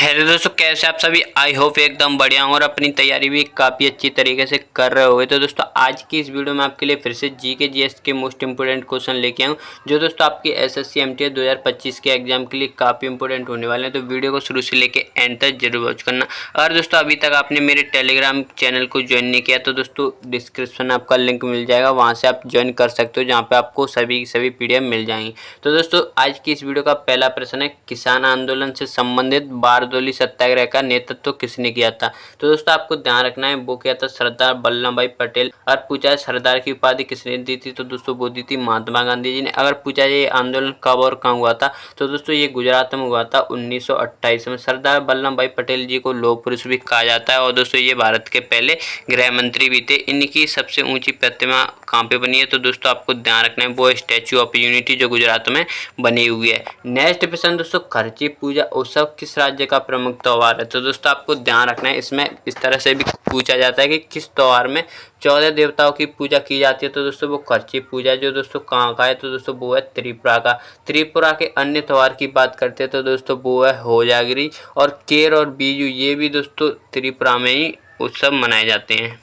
Hello दोस्तों, कैसे आप सभी। आई होप एकदम बढ़िया हूँ और अपनी तैयारी भी काफ़ी अच्छी तरीके से कर रहे होगे। तो दोस्तों आज की इस वीडियो में आपके लिए फिर से जीके जीएस के मोस्ट इंपोर्टेंट क्वेश्चन लेके आऊँ, जो दोस्तों आपकी एसएससी एमटीएस 2025 के एग्जाम के लिए काफ़ी इंपोर्टेंट होने वाले हैं। तो वीडियो को शुरू से लेके एंड तक जरूर वॉच करना। अगर दोस्तों अभी तक आपने मेरे टेलीग्राम चैनल को ज्वाइन नहीं किया तो दोस्तों डिस्क्रिप्शन में आपका लिंक मिल जाएगा, वहाँ से आप ज्वाइन कर सकते हो, जहाँ पर आपको सभी की सभी PDF मिल जाएंगी। तो दोस्तों आज की इस वीडियो का पहला प्रश्न है, किसान आंदोलन से संबंधित बारदोली सत्याग्रह का नेतृत्व किसने किया था। तो दोस्तों आपको ध्यान रखना है, वो किया था सरदार वल्लभ भाई पटेल। अगर पूछा है सरदार की उपाधि किसने दी थी, तो दोस्तों वो दी थी महात्मा गांधी जी ने। अगर पूछा है ये आंदोलन कब और कहाँ हुआ था, तो दोस्तों ये गुजरात में हुआ था 1928 में। सरदार वल्लभ भाई पटेल जी को लौह पुरुष भी कहा जाता है और दोस्तों ये भारत के पहले गृह मंत्री भी थे। इनकी सबसे ऊंची प्रतिमा कहाँ पे बनी है, तो दोस्तों आपको ध्यान रखना है वो स्टैच्यू ऑफ यूनिटी जो गुजरात में बनी हुई है। नेक्स्ट प्रश्न दोस्तों, खर्ची पूजा उत्सव किस राज्य का प्रमुख त्योहार है। तो दोस्तों आपको ध्यान रखना है, इसमें इस तरह से भी पूछा जाता है कि किस त्योहार में 14 देवताओं की पूजा की जाती है। तो दोस्तों वो खर्ची पूजा जो दोस्तों कहाँ का है, तो दोस्तों वो है त्रिपुरा का। त्रिपुरा के अन्य त्योहार की बात करते हैं तो दोस्तों वो है होजागिरी और केर और बीजू, ये भी दोस्तों त्रिपुरा में ही उत्सव मनाए जाते हैं।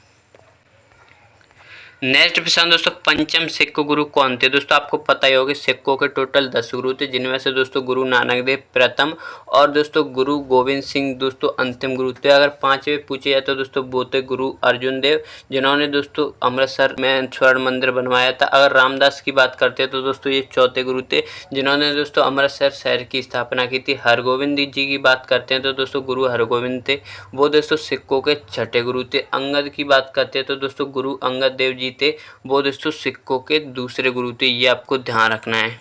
नेक्स्ट प्रश्न दोस्तों, पंचम सिख गुरु कौन थे। दोस्तों आपको पता ही होगा सिखों के टोटल 10 गुरु थे, जिनमें से दोस्तों गुरु नानक देव प्रथम और दोस्तों गुरु गोविंद सिंह दोस्तों अंतिम गुरु थे। अगर पांचवें पूछे जाए तो दोस्तों वो थे गुरु अर्जुन देव, जिन्होंने दोस्तों अमृतसर में स्वर्ण मंदिर बनवाया था। अगर रामदास की बात करते हैं तो दोस्तों ये चौथे गुरु थे, जिन्होंने दोस्तों अमृतसर शहर की स्थापना की थी। हरगोविंद जी की बात करते हैं तो दोस्तों गुरु हरगोविंद थे, वो दोस्तों सिखों के छठे गुरु थे। अंगद की बात करते हैं तो दोस्तों गुरु अंगद देव जी थे, वो दोस्तों सिखों के दूसरे गुरु थे, ये आपको ध्यान रखना है।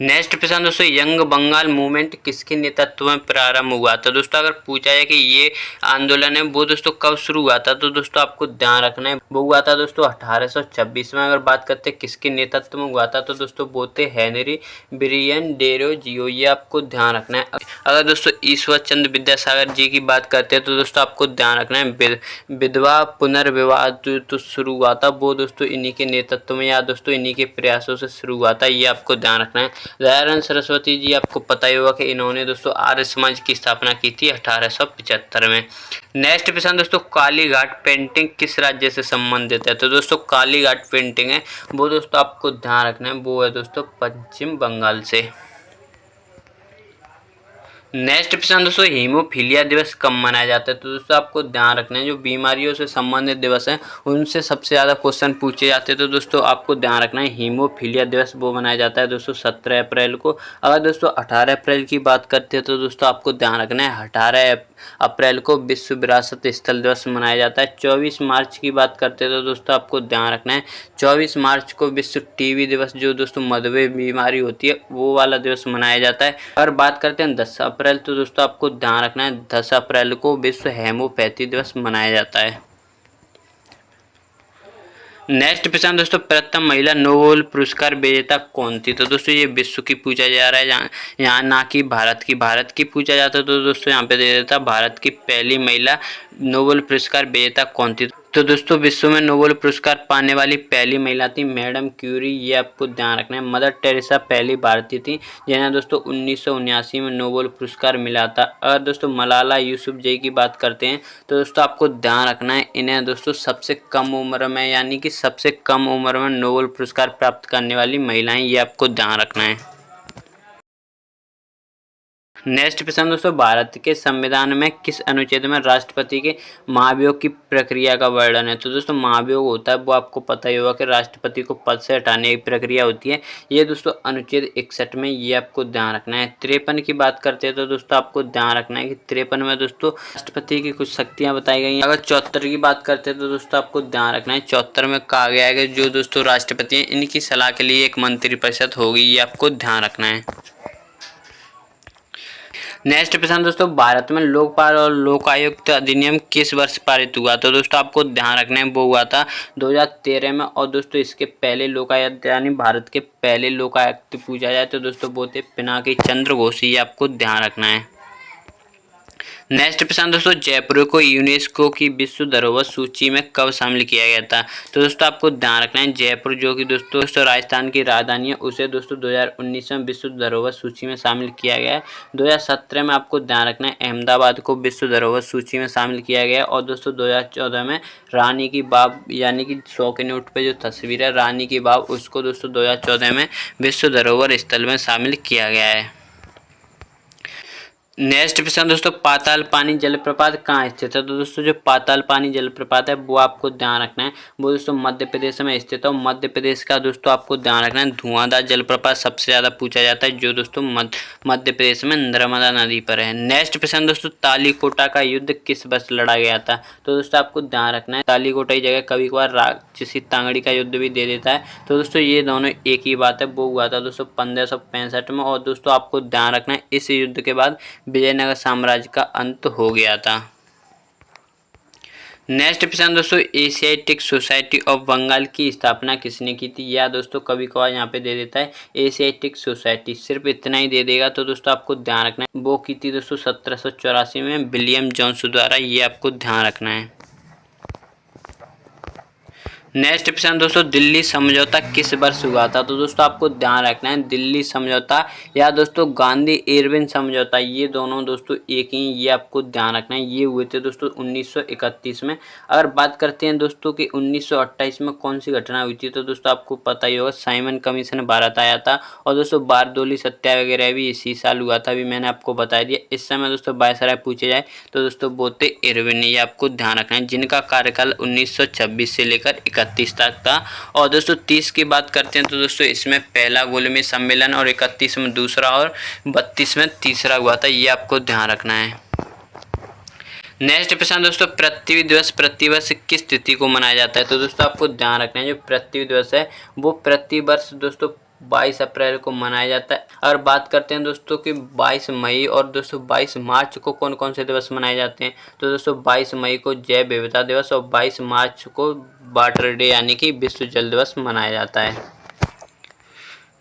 नेक्स्ट प्रश्न दोस्तों, यंग बंगाल मूवमेंट किसके नेतृत्व में प्रारंभ हुआ था। दोस्तों अगर पूछा जाए कि ये आंदोलन है वो दोस्तों कब शुरू हुआ था, तो दोस्तों आपको ध्यान रखना है वो हुआ था दोस्तों 1826 में। अगर बात करते हैं किसके नेतृत्व में हुआ था, तो दोस्तों वो थे हेनरी ब्रियन डेरोजियो, ये आपको ध्यान रखना है। अगर दोस्तों ईश्वर चंद्र विद्यासागर जी की बात करते हैं तो दोस्तों आपको ध्यान रखना है विधवा पुनर्विवाह तो शुरू हुआ था, वो दोस्तों इन्हीं के नेतृत्व में या दोस्तों इन्हीं के प्रयासों से शुरू हुआ था, ये आपको ध्यान रखना है। दयानंद सरस्वती जी आपको पता ही होगा कि इन्होंने दोस्तों आर्य समाज की स्थापना की थी 1875 में। नेक्स्ट प्रश्न दोस्तों, काली घाट पेंटिंग किस राज्य से संबंधित है। तो दोस्तों काली घाट पेंटिंग है वो दोस्तों आपको ध्यान रखना है वो है दोस्तों पश्चिम बंगाल से। नेक्स्ट प्रश्न दोस्तों, हीमोफीलिया दिवस कब मनाया जाता है। तो दोस्तों आपको ध्यान रखना है जो बीमारियों से संबंधित दिवस हैं उनसे सबसे ज़्यादा क्वेश्चन पूछे जाते हैं। तो दोस्तों आपको ध्यान रखना है हीमोफीलिया दिवस वो मनाया जाता है दोस्तों 17 अप्रैल को। अगर दोस्तों 18 अप्रैल की बात करते हैं तो दोस्तों आपको ध्यान रखना है 18 अप्रैल को विश्व विरासत स्थल दिवस मनाया जाता है। 24 मार्च की बात करते हैं तो दोस्तों आपको ध्यान रखना है 24 मार्च को विश्व टीबी दिवस, जो दोस्तों मधुमेह बीमारी होती है वो वाला दिवस मनाया जाता है। अगर बात करते हैं 10 अप्रैल तो दोस्तों आपको ध्यान रखना है 10 अप्रैल को विश्व हेमोपैथी दिवस मनाया जाता है। नेक्स्ट प्रश्न दोस्तों, प्रथम महिला नोबेल पुरस्कार विजेता कौन थी। तो दोस्तों ये विश्व की पूछा जा रहा है, यहाँ ना कि भारत की पूछा जाता है। तो दोस्तों यहाँ पे दे देता भारत की पहली महिला नोबेल पुरस्कार विजेता कौन थी। तो दोस्तों विश्व में नोबेल पुरस्कार पाने वाली पहली महिला थी मैडम क्यूरी, ये आपको ध्यान रखना है। मदर टेरेसा पहली भारतीय थी जिन्हें दोस्तों 1979 में नोबेल पुरस्कार मिला था। अगर दोस्तों मलाला यूसुफजई की बात करते हैं तो दोस्तों आपको ध्यान रखना है इन्हें दोस्तों सबसे कम उम्र में यानी कि सबसे कम उम्र में नोबेल पुरस्कार प्राप्त करने वाली महिलाएं, ये आपको ध्यान रखना है। नेक्स्ट प्रश्न दोस्तों, भारत के संविधान में किस अनुच्छेद में राष्ट्रपति के महाभियोग की प्रक्रिया का वर्णन है। तो दोस्तों महाभियोग होता है वो आपको पता ही होगा कि राष्ट्रपति को पद से हटाने की प्रक्रिया होती है, ये दोस्तों अनुच्छेद 61 में, ये आपको ध्यान रखना है। 53 की बात करते हैं तो दोस्तों आपको ध्यान रखना है कि 53 में दोस्तों राष्ट्रपति की कुछ शक्तियाँ बताई गई हैं। अगर 74 की बात करते हैं तो दोस्तों आपको ध्यान रखना है 74 में कहा गया है कि जो दोस्तों राष्ट्रपति हैं इनकी सलाह के लिए एक मंत्रिपरिषद होगी, ये आपको ध्यान रखना है। नेक्स्ट प्रश्न दोस्तों, भारत में लोकपाल और लोकायुक्त अधिनियम किस वर्ष पारित हुआ। तो दोस्तों आपको ध्यान रखना है वो हुआ था 2013 में। और दोस्तों इसके पहले लोकायुक्त यानी भारत के पहले लोकायुक्त पूछा जाए तो दोस्तों वो थे पिनाकी चंद्र घोष, ये आपको ध्यान रखना है। नेक्स्ट प्रश्न दोस्तों, जयपुर को यूनेस्को की विश्व धरोहर सूची में कब शामिल किया गया था? तो दोस्तों आपको ध्यान रखना है, जयपुर जो कि दोस्तों राजस्थान की राजधानी है, उसे दोस्तों 2019 में विश्व धरोहर सूची में शामिल किया गया है। 2017 में आपको ध्यान रखना है, अहमदाबाद को विश्व धरोहर सूची में शामिल किया गया है। और दोस्तों 2014 में रानी की बाव यानी कि 100 के नोट पे जो तस्वीर है रानी की बाव, उसको दोस्तों 2014 में विश्व धरोहर स्थल में शामिल किया गया है। नेक्स्ट प्रश्न दोस्तों, पाताल पानी जलप्रपात कहाँ स्थित है? तो दोस्तों जो पाताल पानी जलप्रपात है वो आपको ध्यान रखना है, वो दोस्तों मध्य प्रदेश में स्थित है। मध्य प्रदेश का दोस्तों आपको ध्यान रखना है, धुआंधार जलप्रपात सबसे ज़्यादा पूछा जाता है, जो दोस्तों मध्य प्रदेश में नर्मदा नदी पर है। नेक्स्ट प्रश्न दोस्तों, तालीकोटा का युद्ध किस वर्ष लड़ा गया था? तो दोस्तों आपको ध्यान रखना है, तालीकोटा की जगह कभी कभार राक्षसी तांगड़ी का युद्ध भी दे देता है, तो दोस्तों ये दोनों एक ही बात है। वो हुआ था दोस्तों 1565 में। और दोस्तों आपको ध्यान रखना है, इस युद्ध के बाद विजयनगर साम्राज्य का अंत हो गया था। नेक्स्ट प्रश्न दोस्तों, एशियाटिक सोसाइटी ऑफ बंगाल की स्थापना किसने की थी? या दोस्तों कभी कभार यहाँ पे दे देता है एशियाटिक सोसाइटी, सिर्फ इतना ही दे देगा। तो दोस्तों आपको ध्यान रखना है, वो की थी दोस्तों 1784 में विलियम जोन्स द्वारा, ये आपको ध्यान रखना है। नेक्स्ट प्रश्न दोस्तों, दिल्ली समझौता किस वर्ष हुआ था? तो दोस्तों आपको ध्यान रखना है, दिल्ली समझौता या दोस्तों गांधी इरविन समझौता, ये दोनों दोस्तों एक ही, ये आपको ध्यान रखना है। ये हुए थे दोस्तों 1931 में। अगर बात करते हैं दोस्तों कि 1928 में कौन सी घटना हुई थी, तो दोस्तों आपको पता ही होगा, साइमन कमीशन भारत आया था। और दोस्तों बारदोली सत्याग्रह वगैरह भी इसी साल हुआ था, अभी मैंने आपको बता दिया। इस समय दोस्तों वायसराय पूछे जाए तो दोस्तों वो थे इरविन, ये आपको ध्यान रखना है, जिनका कार्यकाल 1926 से लेकर 31 तक था। और दोस्तों 30 की बात करते हैं तो दोस्तों इसमें पहला गोलमेज सम्मेलन, और 31 में दूसरा, और 32 में तीसरा हुआ था, ये आपको ध्यान रखना है। नेक्स्ट प्रश्न दोस्तों, पृथ्वी दिवस प्रतिवर्ष किस तिथि को मनाया जाता है? तो दोस्तों आपको ध्यान रखना है, जो पृथ्वी दिवस है वो प्रतिवर्ष दोस्तों 22 अप्रैल को मनाया जाता है। अगर बात करते हैं दोस्तों कि 22 मई और दोस्तों 22 मार्च को कौन कौन से दिवस मनाए जाते हैं, तो दोस्तों 22 मई को जैव विविधता दिवस और 22 मार्च को वाटर डे यानी कि विश्व जल दिवस मनाया जाता है।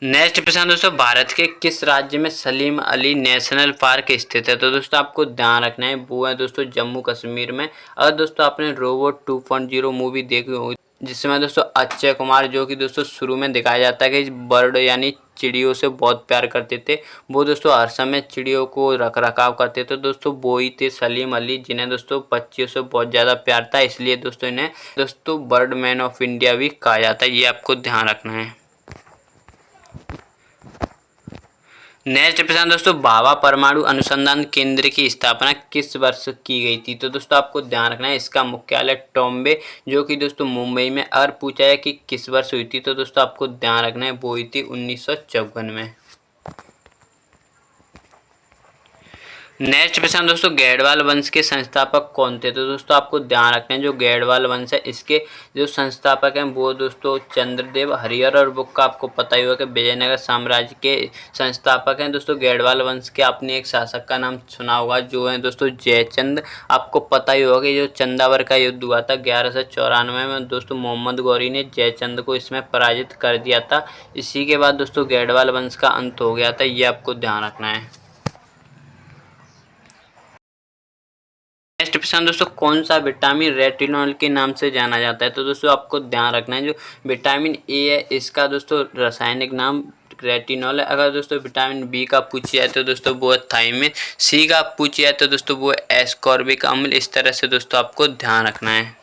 नेक्स्ट प्रश्न दोस्तों, भारत के किस राज्य में सलीम अली नेशनल पार्क स्थित है? तो दोस्तों आपको ध्यान रखना है, वो है दोस्तों जम्मू कश्मीर में। अगर दोस्तों आपने रोबोट 2.0 मूवी देखी होगी, जिसमें दोस्तों अक्षय कुमार, जो कि दोस्तों शुरू में दिखाया जाता है कि बर्ड यानी चिड़ियों से बहुत प्यार करते थे, वो दोस्तों हर समय चिड़ियों को रख रखाव करते थे, दोस्तों वो ही थे सलीम अली, जिन्हें दोस्तों पक्षियों से बहुत ज़्यादा प्यार था, इसलिए दोस्तों इन्हें दोस्तों बर्ड मैन ऑफ इंडिया भी कहा जाता है, ये आपको ध्यान रखना है। नेक्स्ट प्रश्न दोस्तों, भाभा परमाणु अनुसंधान केंद्र की स्थापना किस वर्ष की गई थी? तो दोस्तों आपको ध्यान रखना है, इसका मुख्यालय टॉम्बे जो कि दोस्तों मुंबई में। अगर पूछा है कि किस वर्ष हुई थी, तो दोस्तों आपको ध्यान रखना है, वो हुई थी 1954 में। नेक्स्ट प्रश्न दोस्तों, गैडवाल वंश के संस्थापक कौन थे? तो दोस्तों आपको ध्यान रखना है, जो गैडवाल वंश है इसके जो संस्थापक हैं वो दोस्तों चंद्रदेव हरिहर और बुक का आपको पता ही होगा कि विजयनगर साम्राज्य के संस्थापक हैं दोस्तों गैडवाल वंश के। आपने एक शासक का नाम सुना होगा जो है दोस्तों जयचंद। आपको पता ही होगा कि जो चंदावर का युद्ध हुआ था 1194 में, दोस्तों मोहम्मद गौरी ने जयचंद को इसमें पराजित कर दिया था। इसी के बाद दोस्तों गैडवाल वंश का अंत हो गया था, ये आपको ध्यान रखना है। नेक्स्ट प्रश्न दोस्तों, कौन सा विटामिन रेटिनॉल के नाम से जाना जाता है? तो दोस्तों आपको ध्यान रखना है, जो विटामिन ए है इसका दोस्तों रासायनिक नाम रेटिनॉल है। अगर दोस्तों विटामिन बी का पूछा जाए तो दोस्तों वो है थायमिन, सी का पूछा जाए तो दोस्तों वो है एस्कॉर्बिक अम्ल। इस तरह से दोस्तों आपको ध्यान रखना है।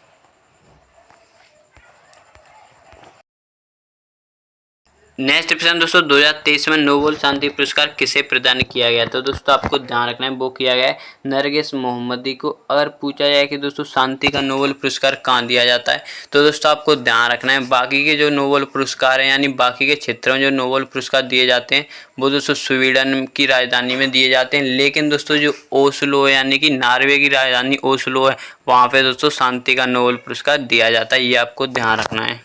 नेक्स्ट प्रश्न दोस्तों, 2023 में नोबेल शांति पुरस्कार किसे प्रदान किया गया? तो दोस्तों आपको ध्यान रखना है, वो किया गया है नरगिस मोहम्मदी को। अगर पूछा जाए कि दोस्तों शांति का नोबेल पुरस्कार कहाँ दिया जाता है, तो दोस्तों आपको ध्यान रखना है, बाकी के जो नोबेल पुरस्कार हैं यानी बाकी के क्षेत्रों में जो नोबेल पुरस्कार दिए जाते हैं वो दोस्तों स्वीडन की राजधानी में दिए जाते हैं, लेकिन दोस्तों जो ओस्लो है यानी कि नॉर्वे की राजधानी ओस्लो है, वहाँ पर दोस्तों शांति का नोबेल पुरस्कार दिया जाता है, ये आपको ध्यान रखना है।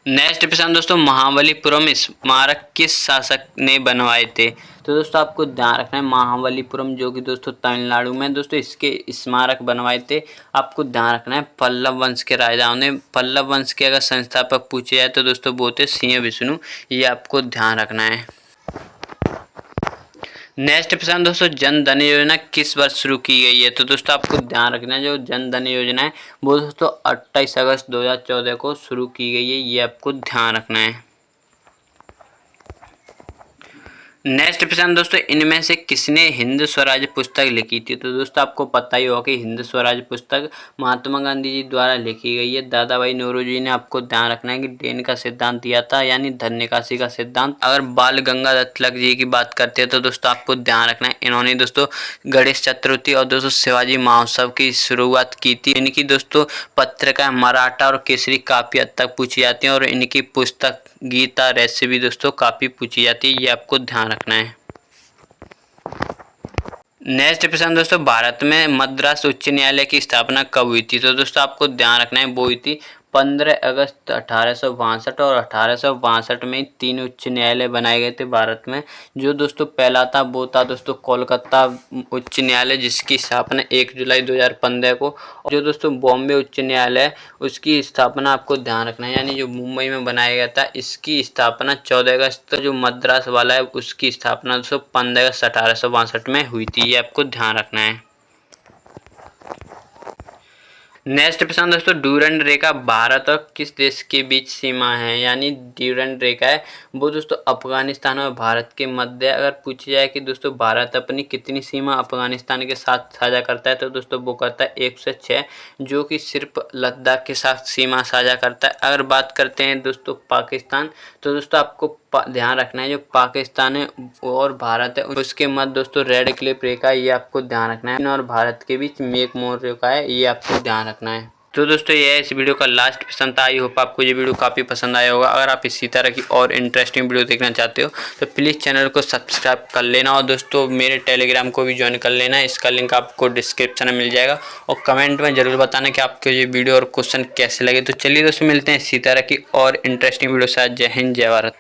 नेक्स्ट प्रश्न दोस्तों, महाबलीपुरम स्मारक किस शासक ने बनवाए थे? तो दोस्तों आपको ध्यान रखना है, महाबलीपुरम जो कि दोस्तों तमिलनाडु में, दोस्तों इसके स्मारक बनवाए थे आपको ध्यान रखना है पल्लव वंश के राजाओं ने। पल्लव वंश के अगर संस्थापक पूछे जाए तो दोस्तों वो थे सिंह विष्णु, ये आपको ध्यान रखना है। नेक्स्ट प्रश्न दोस्तों, जन धन योजना किस वर्ष शुरू की गई है? तो दोस्तों आपको ध्यान रखना है, जो जन धन योजना है वो दोस्तों 28 अगस्त 2014 को शुरू की गई है, ये आपको ध्यान रखना है। नेक्स्ट प्रश्न दोस्तों, इनमें से किसने हिंद स्वराज पुस्तक लिखी थी? तो दोस्तों आपको पता ही होगा कि हिंद स्वराज पुस्तक महात्मा गांधी जी द्वारा लिखी गई है। दादा भाई नौरोजी ने, आपको ध्यान रखना है कि डेन का सिद्धांत दिया था, यानी धन निकासी का सिद्धांत। अगर बाल गंगाधर तिलक जी की बात करते हैं तो दोस्तों आपको ध्यान रखना है, इन्होंने दोस्तों गणेश चतुर्थी और दोस्तों शिवाजी महोत्सव की शुरुआत की थी। इनकी दोस्तों पत्रिका मराठा और केसरी काफी हद तक पूछी जाती है, और इनकी पुस्तक गीता रहस्य भी दोस्तों काफी पूछी जाती है, ये आपको ध्यान रखना है। नेक्स्ट प्रश्न दोस्तों, भारत में मद्रास उच्च न्यायालय की स्थापना कब हुई थी? तो दोस्तों आपको ध्यान रखना है, वो हुई थी 15 अगस्त 1862, और 1862 में 3 उच्च न्यायालय बनाए गए थे भारत में। जो दोस्तों पहला था वो था दोस्तों कोलकाता उच्च न्यायालय, जिसकी स्थापना 1 जुलाई 2015 को। और जो दोस्तों बॉम्बे उच्च न्यायालय, उसकी स्थापना आपको ध्यान रखना है, यानी जो मुंबई में बनाया गया था, इसकी स्थापना 14 अगस्त। जो मद्रास वाला है उसकी स्थापना दोस्तों 15 अगस्त 1862 में हुई थी, ये आपको ध्यान रखना है। नेक्स्ट प्रश्न दोस्तों, ड्यूरेंट रेखा भारत और किस देश के बीच सीमा है? यानी ड्यूरेंट रेखा है वो दोस्तों अफगानिस्तान और भारत के मध्य। अगर पूछी जाए कि दोस्तों भारत अपनी कितनी सीमा अफगानिस्तान के साथ साझा करता है, तो दोस्तों वो करता है 106, जो कि सिर्फ लद्दाख के साथ सीमा साझा करता है। अगर बात करते हैं दोस्तों पाकिस्तान, तो दोस्तों आपको ध्यान रखना है, जो पाकिस्तान है और भारत है उसके मध्य दोस्तों रेड क्लिफ रेखा है, ये आपको ध्यान रखना है। और भारत के बीच मेक मोर रेखा है, ये आपको ध्यान रखना है। तो दोस्तों ये इस वीडियो का लास्ट प्रश्न था। आई होप आपको ये वीडियो काफ़ी पसंद आया होगा। अगर आप इसी तरह की और इंटरेस्टिंग वीडियो देखना चाहते हो तो प्लीज़ चैनल को सब्सक्राइब कर लेना, और दोस्तों मेरे टेलीग्राम को भी ज्वाइन कर लेना, इसका लिंक आपको डिस्क्रिप्शन में मिल जाएगा। और कमेंट में ज़रूर बताना कि आपको ये वीडियो और क्वेश्चन कैसे लगे। तो चलिए दोस्तों मिलते हैं इसी तरह की और इंटरेस्टिंग वीडियो के साथ। जय हिंद, जय भारत।